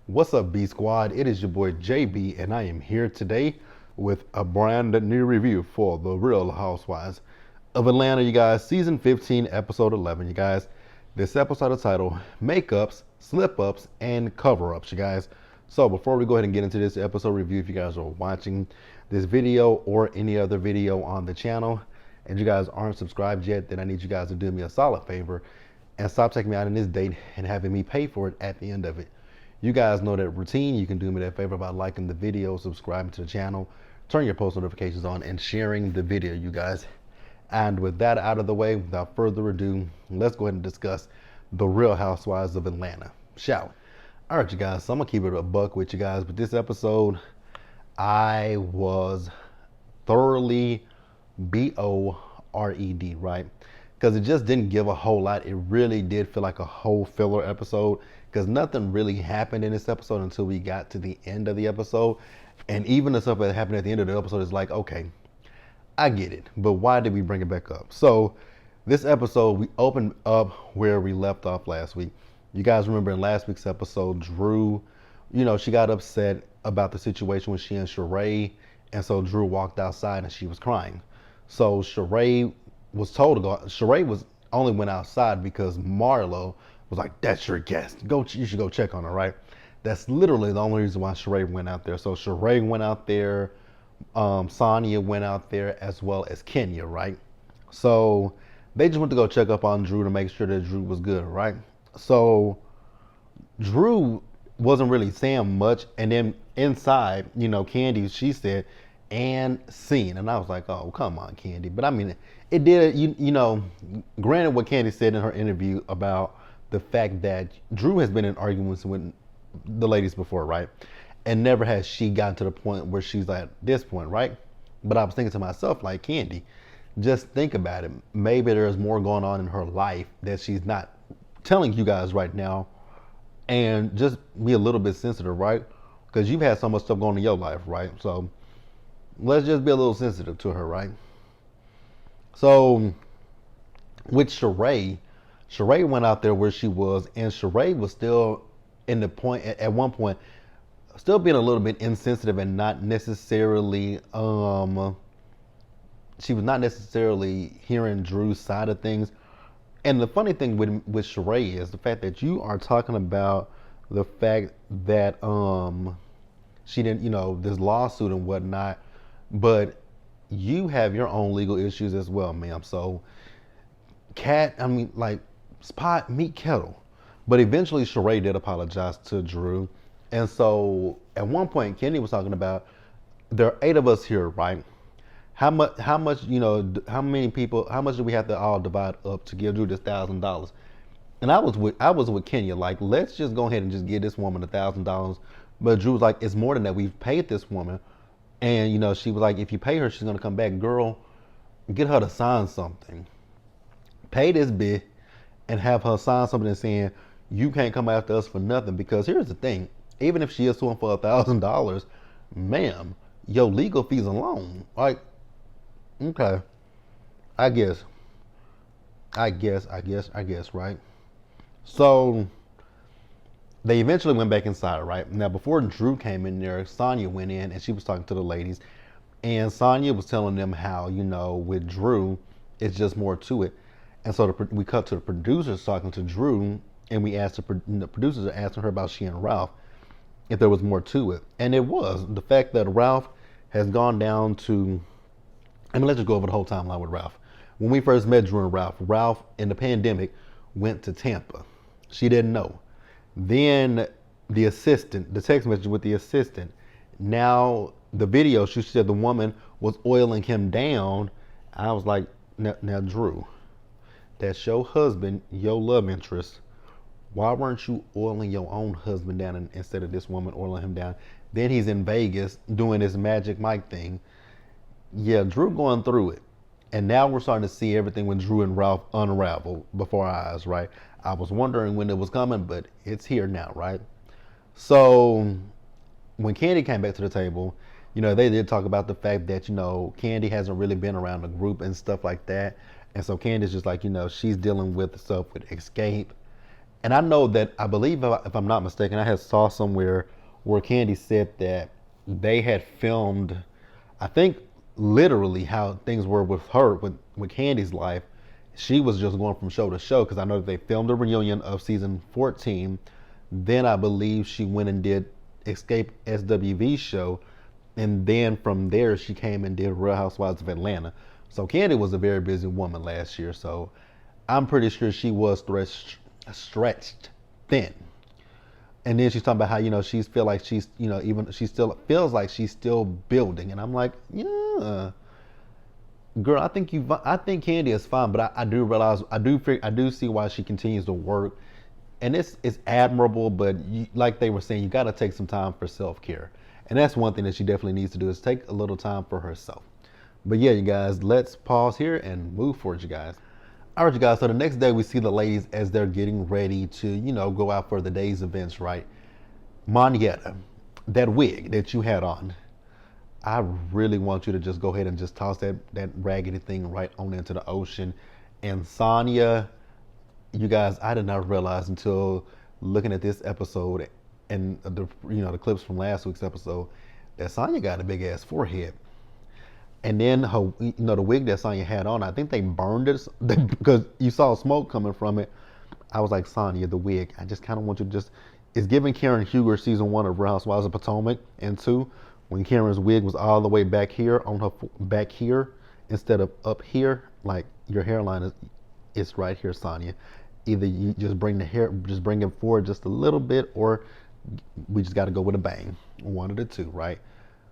What's up, B Squad? It is your boy JB, and I am here today with a brand new review for The Real Housewives of Atlanta, you guys. Season 15, episode 11, you guys. This episode is titled Makeups, Slip-Ups, and Cover-Ups, you guys. So before we go ahead and get into this episode review, if you guys are watching this video or any other video on the channel, and you guys aren't subscribed yet, then I need you guys to do me a solid favor and stop taking me out on this date and having me pay for it at the end of it. You guys know that routine. You can do me that favor by liking the video, subscribing to the channel, turn your post notifications on, and sharing the video, you guys. And with that out of the way, without further ado, let's go ahead and discuss The Real Housewives of Atlanta, shall we? All right, you guys, so I'm gonna keep it a buck with you guys, but this episode, I was thoroughly bored, right? Because it just didn't give a whole lot. It really did feel like a whole filler episode, because nothing really happened in this episode until we got to the end of the episode. And even the stuff that happened at the end of the episode is like, okay, I get it, but why did we bring it back up? So this episode, we opened up where we left off last week. You guys remember in last week's episode, Drew, she got upset about the situation with she and Sheree, and so Drew walked outside and she was crying. So Sheree was told to go. Sheree was only went outside because Marlo was like, "That's your guest. You should go check on her," right? That's literally the only reason why Sheree went out there. So Sheree went out there, Sonya went out there, as well as Kenya, right? So they just went to go check up on Drew to make sure that Drew was good, right? So Drew wasn't really saying much, and then inside, Candy, she said, "and scene," and I was like, "Oh, come on, Candy." But I mean, it did, granted what Candy said in her interview about the fact that Drew has been in arguments with the ladies before, right? And never has she gotten to the point where she's at this point, right? But I was thinking to myself, like, Candy, just think about it. Maybe there's more going on in her life that she's not telling you guys right now, and just be a little bit sensitive, right? Because you've had so much stuff going on in your life, right? So let's just be a little sensitive to her, right? So with Sheree went out there where she was, and Sheree was still in the point at one point, still being a little bit insensitive and not necessarily she was not necessarily hearing Drew's side of things. And the funny thing with Sheree is the fact that you are talking about the fact that she didn't, this lawsuit and whatnot, but you have your own legal issues as well, ma'am. So pot meet kettle. But eventually Sheree did apologize to Drew. And so at one point Kenny was talking about, there are 8 of us here, right? How much, how many people, how much do we have to all divide up to give Drew this $1,000? And I was with Kenya, like, let's just go ahead and just give this woman $1,000. But Drew was like, it's more than that. We've paid this woman. And she was like, if you pay her, she's gonna come back. Girl, get her to sign something. Pay this bitch and have her sign something saying you can't come after us for nothing. Because here's the thing, even if she is suing for $1,000, ma'am, your legal fees alone, like, okay, I guess, right? So they eventually went back inside, right? Now, before Drew came in there, Sonya went in and she was talking to the ladies. And Sonya was telling them how, with Drew, it's just more to it. And so we cut to the producers talking to Drew, and we asked the producers are asking her about she and Ralph, if there was more to it. And it was. The fact that Ralph has gone down to, let's just go over the whole timeline with Ralph. When we first met Drew and Ralph in the pandemic went to Tampa. She didn't know. Then the assistant, the text message with the assistant. Now the video, she said the woman was oiling him down. I was like, now Drew, that's your husband, your love interest. Why weren't you oiling your own husband down instead of this woman oiling him down? Then he's in Vegas doing this Magic Mike thing. Yeah, Drew going through it. And now we're starting to see everything when Drew and Ralph unravel before our eyes, right? I was wondering when it was coming, but it's here now, right? So when Candy came back to the table, they did talk about the fact that, Candy hasn't really been around the group and stuff like that. And so Candy's just like, she's dealing with stuff with Escape And I know that I believe, if I'm not mistaken, I had saw somewhere where Candy said that they had filmed, I think literally how things were with her with Candy's life. She was just going from show to show because I know that they filmed a reunion of season 14. Then I believe she went and did Escape SWV show, and then from there she came and did Real Housewives of Atlanta. So Candy was a very busy woman last year. So I'm pretty sure she was stretched thin. And then she's talking about how she's feel like she's even she still feels like she's still building, and I'm like, yeah, girl, I think Candy is fine, but I do realize I do see why she continues to work, and it's admirable. But like they were saying, you got to take some time for self care, and that's one thing that she definitely needs to do is take a little time for herself. But yeah, you guys, let's pause here and move forward, you guys. All right, you guys. So the next day, we see the ladies as they're getting ready to, go out for the day's events, right? Monietta, that wig that you had on, I really want you to just go ahead and just toss that raggedy thing right on into the ocean. And Sonya, you guys, I did not realize until looking at this episode and the clips from last week's episode that Sonya got a big ass forehead. And then her, the wig that Sonya had on, I think they burned it because you saw smoke coming from it. I was like, Sonya, the wig. I just kind of want you to just. It's giving Karen Huger season 1 of Real Housewives of Potomac, and 2, when Karen's wig was all the way back here on her back here instead of up here. Like your hairline it's right here, Sonya. Either you just bring it forward just a little bit, or we just got to go with a bang. One of the two, right?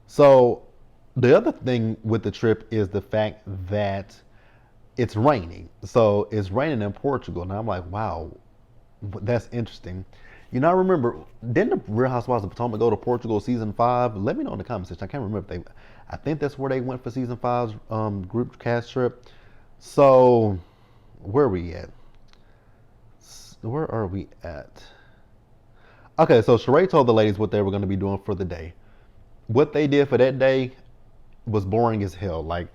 So the other thing with the trip is the fact that it's raining. So it's raining in Portugal. And I'm like, wow, that's interesting. I remember, didn't the Real Housewives of Potomac go to Portugal season 5? Let me know in the comment section. I can't remember if I think that's where they went for season 5's group cast trip. So, where are we at? Where are we at? Okay, so Sheree told the ladies what they were going to be doing for the day. What they did for that day was boring as hell. Like,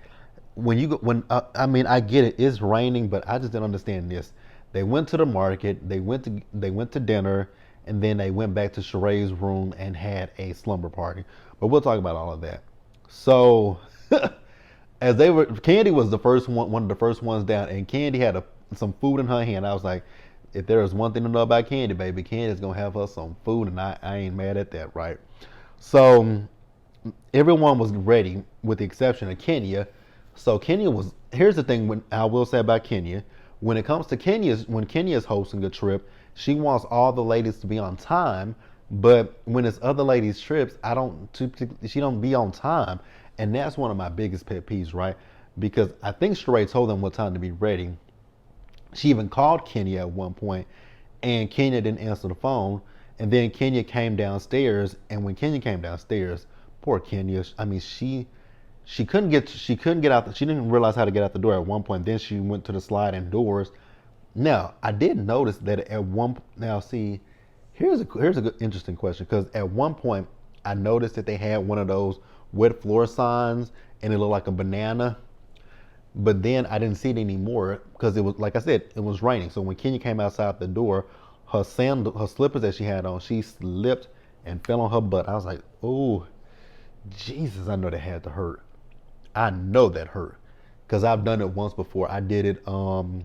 I mean, I get it, it's raining, but I just didn't understand this. They went to the market, they went to dinner, and then they went back to Sheree's room and had a slumber party. But we'll talk about all of that. So as Candy was the first one of the first ones down, and Candy had some food in her hand. I was like, if there is one thing to know about Candy, baby, Candy's gonna have her some food, and I ain't mad at that, right? So everyone was ready with the exception of Kenya. So Kenya was. Here's the thing. When I will say about Kenya, when it comes to when Kenya's hosting a trip, she wants all the ladies to be on time. But when it's other ladies' trips, she don't be on time, and that's one of my biggest pet peeves, right? Because I think Sheree told them what time to be ready. She even called Kenya at one point, and Kenya didn't answer the phone. And then Kenya came downstairs, and when Kenya came downstairs, poor Kenya. I mean, she couldn't get out. She didn't realize how to get out the door at one point. Then she went to the sliding doors. Now I did notice that at one. Now see, here's a good interesting question, because at one point I noticed that they had one of those wet floor signs, and it looked like a banana. But then I didn't see it anymore because it was, like I said, it was raining. So when Kenya came outside the door, her slippers that she had on, she slipped and fell on her butt. I was like, oh, Jesus, I know that had to hurt. I know that hurt because I've done it once before. I did it. I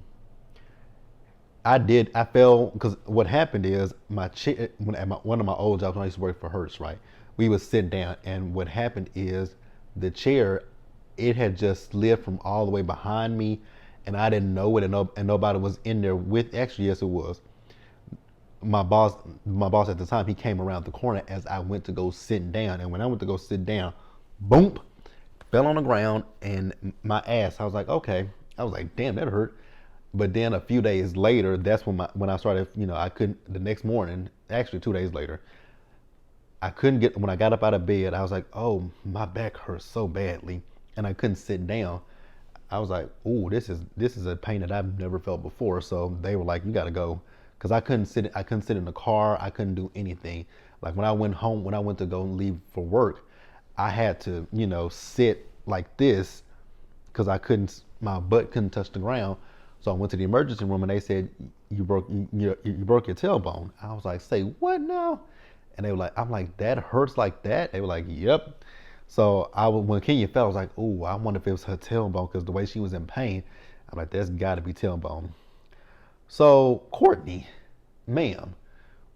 fell because what happened is my chair, one of my old jobs when I used to work for Hertz, right? We would sit down, and what happened is the chair, it had just slid from all the way behind me, and I didn't know it, and nobody was in there with. Actually, yes, it was. My boss at the time, he came around the corner as I went to go sit down, and when I went to go sit down, boom, fell on the ground, and my ass. I was like, okay. I was like, damn, that hurt. But then a few days later, that's when I started. I couldn't. The next morning, actually 2 days later, I couldn't get. When I got up out of bed, I was like, oh, my back hurts so badly, and I couldn't sit down. I was like, oh, this is a pain that I've never felt before. So they were like, you got to go, because I couldn't sit. I couldn't sit in the car. I couldn't do anything. Like when I went home, when I went to go leave for work, I had to, sit like this because I couldn't. My butt couldn't touch the ground. So I went to the emergency room and they said, you broke your tailbone. I was like, say what now? And they were like, I'm like, that hurts like that? They were like, yep. So when Kenya fell, I was like, oh, I wonder if it was her tailbone because the way she was in pain. I'm like, that's got to be tailbone. So Courtney, ma'am,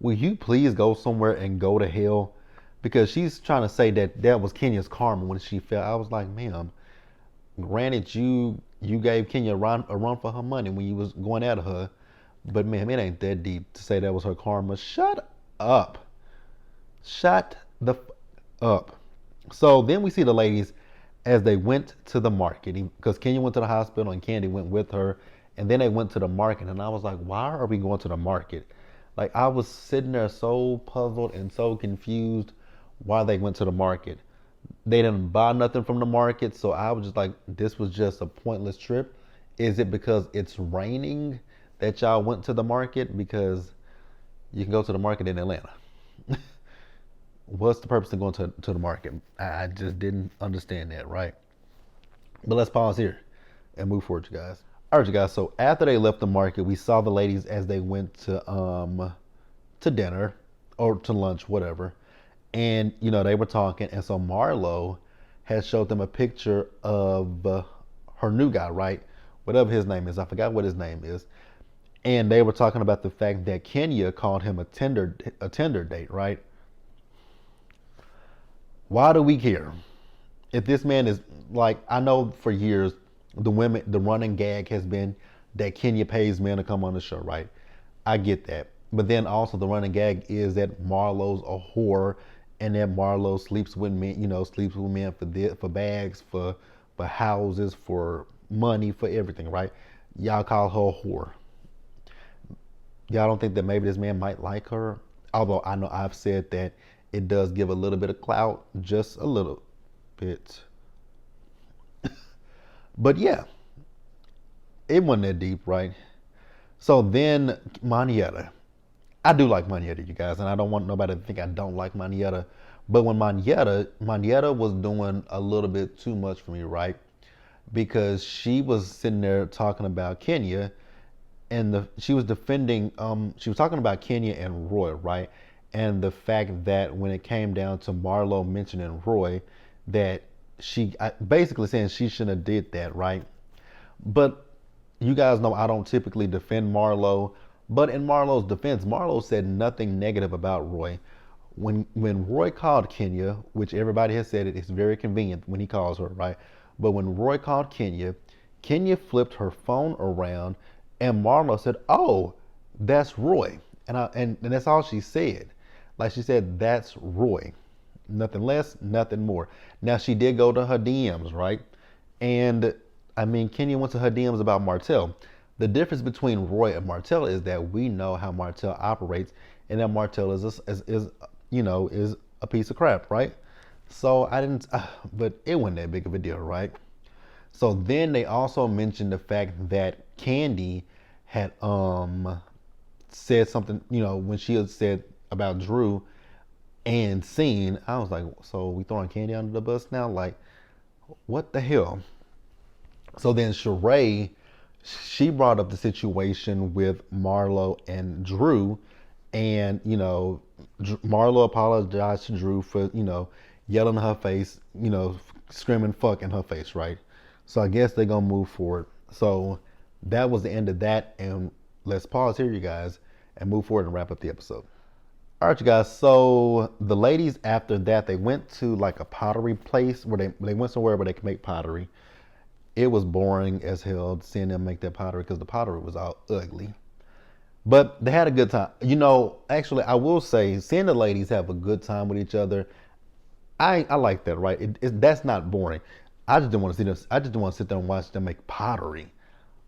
will you please go somewhere and go to hell? Because she's trying to say that that was Kenya's karma when she fell. I was like, ma'am, granted you gave Kenya a run for her money when you was going at her, but ma'am, it ain't that deep to say that was her karma. Shut up. Shut the up. So then we see the ladies as they went to the market because Kenya went to the hospital and Candy went with her, and then they went to the market, and I was like, why are we going to the market? Like I was sitting there so puzzled and so confused why they went to the market. They didn't buy nothing from the market, so I was just like, this was just a pointless trip. Is it because it's raining that y'all went to the market? Because you can go to the market in Atlanta. What's the purpose of going to the market? I just didn't understand that, right? But let's pause here and move forward, you guys. All right, you guys. So after they left the market, we saw the ladies as they went to dinner or to lunch, whatever. And they were talking, and so Marlo had showed them a picture of her new guy, right? Whatever his name is, I forgot what his name is. And they were talking about the fact that Kenya called him a tender date, right? Why do we care? If this man is like, I know for years the running gag has been that Kenya pays men to come on the show, right? I get that. But then also the running gag is that Marlo's a whore and that Marlo sleeps with men, sleeps with men for bags, for houses, for money, for everything, right? Y'all call her a whore. Y'all don't think that maybe this man might like her? Although I know I've said that it does give a little bit of clout, just a little bit. But yeah, it wasn't that deep, right? So then Manietta. I do like Manietta, you guys, and I don't want nobody to think I don't like Manietta. But when Manietta was doing a little bit too much for me, right? Because she was sitting there talking about Kenya, and she was defending. She was talking about Kenya and Roy, right? And the fact that when it came down to Marlo mentioning Roy, that she basically saying she shouldn't have did that, right? But you guys know I don't typically defend Marlo, but in Marlo's defense, Marlo said nothing negative about Roy. When Roy called Kenya, which everybody has said it's very convenient when he calls her, right? But when Roy called Kenya, Kenya flipped her phone around, and Marlo said, "Oh, that's Roy," and that's all she said. Like she said, "That's Roy." Nothing less, nothing more. Now she did go to her DMs, right? And I mean, Kenya went to her DMs about Martell. The difference between Roy and Martell is that we know how Martell operates, and that Martell is a piece of crap, right? So I didn't, but it wasn't that big of a deal, right? So then they also mentioned the fact that Candy had said something, when she had said about Drew and Scene. I was like, so we throwing Candy under the bus now? Like, what the hell? So then Sheree, she brought up the situation with Marlo and Drew, and Marlo apologized to Drew for yelling in her face, screaming "fuck" in her face, right? So I guess they're gonna move forward. So that was the end of that, and let's pause here, you guys, and move forward and wrap up the episode. All right, you guys. So the ladies after that, they went to like a pottery place where they went somewhere where they could make pottery. It was boring as hell seeing them make that pottery because the pottery was all ugly. But they had a good time. Actually, I will say, seeing the ladies have a good time with each other, I like that, right? That's not boring. I just didn't want to see this. I just didn't want to sit there and watch them make pottery.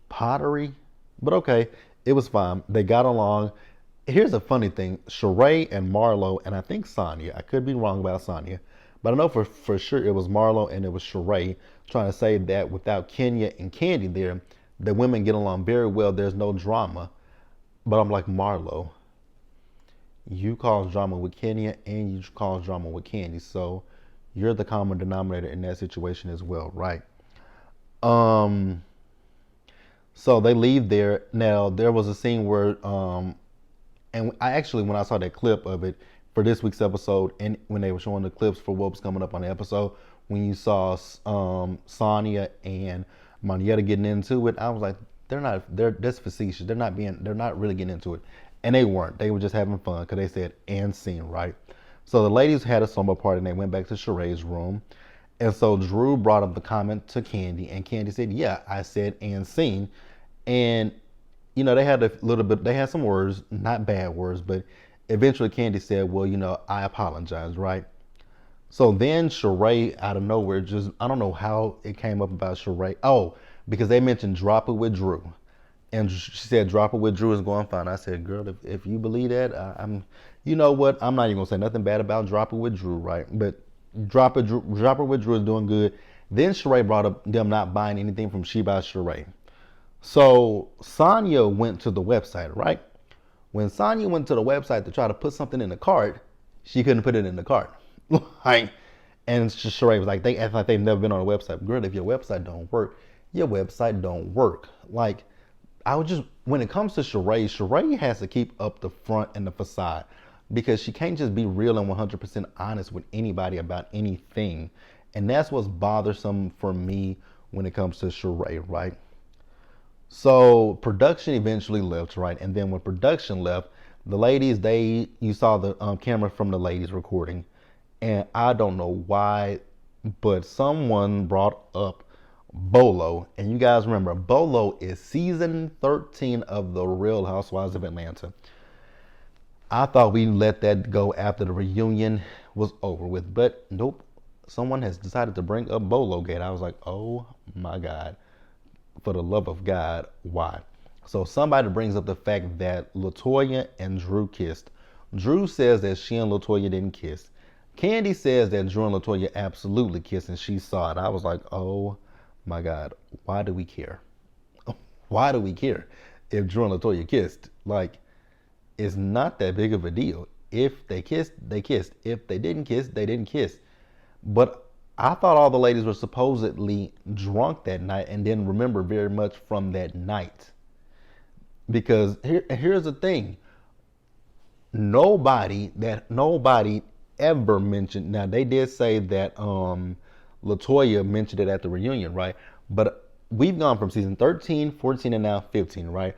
But okay, it was fine. They got along. Here's a funny thing: Sheree and Marlo, and I think Sonya. I could be wrong about Sonya, but I know for sure it was Marlo and it was Sheree trying to say that without Kenya and Candy there, the women get along very well. There's no drama. But I'm like, Marlo, you cause drama with Kenya and you cause drama with Candy, so you're the common denominator in that situation as well, right? Um, So they leave there. Now there was a scene where, and I actually when I saw that clip of it for this week's episode, and when they were showing the clips for what was coming up on the episode, when you saw Sonya and Marietta getting into it, I was like, they're that's facetious. They're not really getting into it, and they weren't. They were just having fun because they said and scene, right? So the ladies had a slumber party and they went back to Sheree's room. And so Drew brought up the comment to Candy, and Candy said, "Yeah, I said and scene." And they had a little bit. They had some words, not bad words, but eventually Candy said, "Well, I apologize, right?" So then Sheree, out of nowhere, just I don't know how it came up about Sheree. Oh, because they mentioned drop it with Drew, and she said drop it with Drew is going fine. I said, "Girl, if you believe that, you know what? I'm not even gonna say nothing bad about drop it with Drew, right? But drop it with Drew is doing good." Then Sheree brought up them not buying anything from She by Sheree. So Sonya went to the website, right? When Sonya went to the website to try to put something in the cart, she couldn't put it in the cart. Like, and Sheree was like, they act like they've never been on a website. Girl, if your website don't work, your website don't work. Like, I would just, when it comes to Sheree has to keep up the front and the facade because she can't just be real and 100% honest with anybody about anything. And that's what's bothersome for me when it comes to Sheree, right? So production eventually left, right? And then when production left, the ladies, you saw the camera from the ladies recording. And I don't know why, but someone brought up Bolo. And you guys remember, Bolo is season 13 of The Real Housewives of Atlanta. I thought we let that go after the reunion was over with, but nope. Someone has decided to bring up Bolo Gate. I was like, oh my God. For the love of God, why? So somebody brings up the fact that LaToya and Drew kissed. Drew says that she and LaToya didn't kiss. Candy says that Drew and LaToya absolutely kissed and she saw it. I was like, oh my God, why do we care? Why do we care if Drew and LaToya kissed? Like, it's not that big of a deal. If they kissed, they kissed. If they didn't kiss, they didn't kiss. But I thought all the ladies were supposedly drunk that night and didn't remember very much from that night. Because here's the thing. Nobody ever mentioned, now they did say that LaToya mentioned it at the reunion, right? But we've gone from season 13, 14, and now 15, right?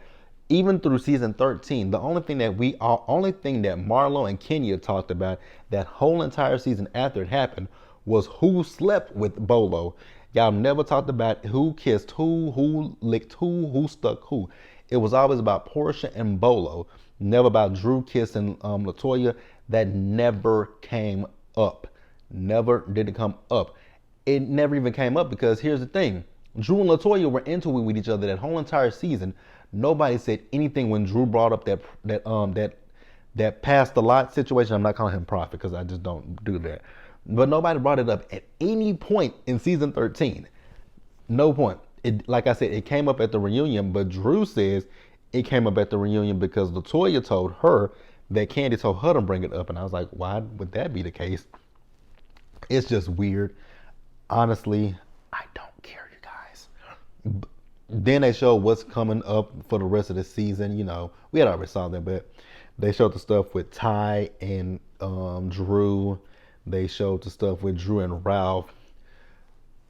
Even through season 13, the only thing that Marlo and Kenya talked about that whole entire season after it happened was who slept with Bolo. Y'all never talked about who kissed who licked who stuck who. It was always about Portia and Bolo, never about Drew kissing LaToya. That never came up. Never did it come up. It never even came up because here's the thing. Drew and LaToya were into it with each other that whole entire season. Nobody said anything when Drew brought up that passed the lot situation. I'm not calling him prophet because I just don't do that. But nobody brought it up at any point in season 13. No point. Like I said, it came up at the reunion, but Drew says it came up at the reunion because LaToya told her that Candy told her to bring it up. And I was like, why would that be the case? It's just weird. Honestly, I don't care, you guys. Then they showed what's coming up for the rest of the season. We had already saw that, but they showed the stuff with Ty and Drew. They showed the stuff with Drew and Ralph.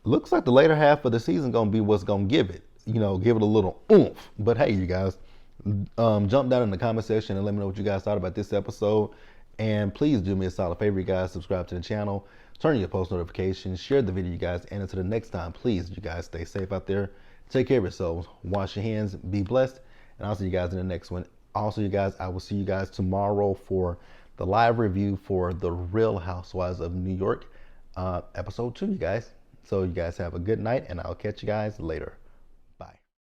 Looks like the later half of the season gonna be what's gonna give it. Give it a little oomph. But hey, you guys, jump down in the comment section and let me know what you guys thought about this episode. And please do me a solid favor, you guys, subscribe to the channel, turn on your post notifications, share the video, you guys. And until the next time, please, you guys, stay safe out there. Take care of yourselves. Wash your hands. Be blessed. And I'll see you guys in the next one. Also, you guys, I will see you guys tomorrow for the live review for The Real Housewives of New York, episode 2, you guys. So you guys have a good night, and I'll catch you guys later.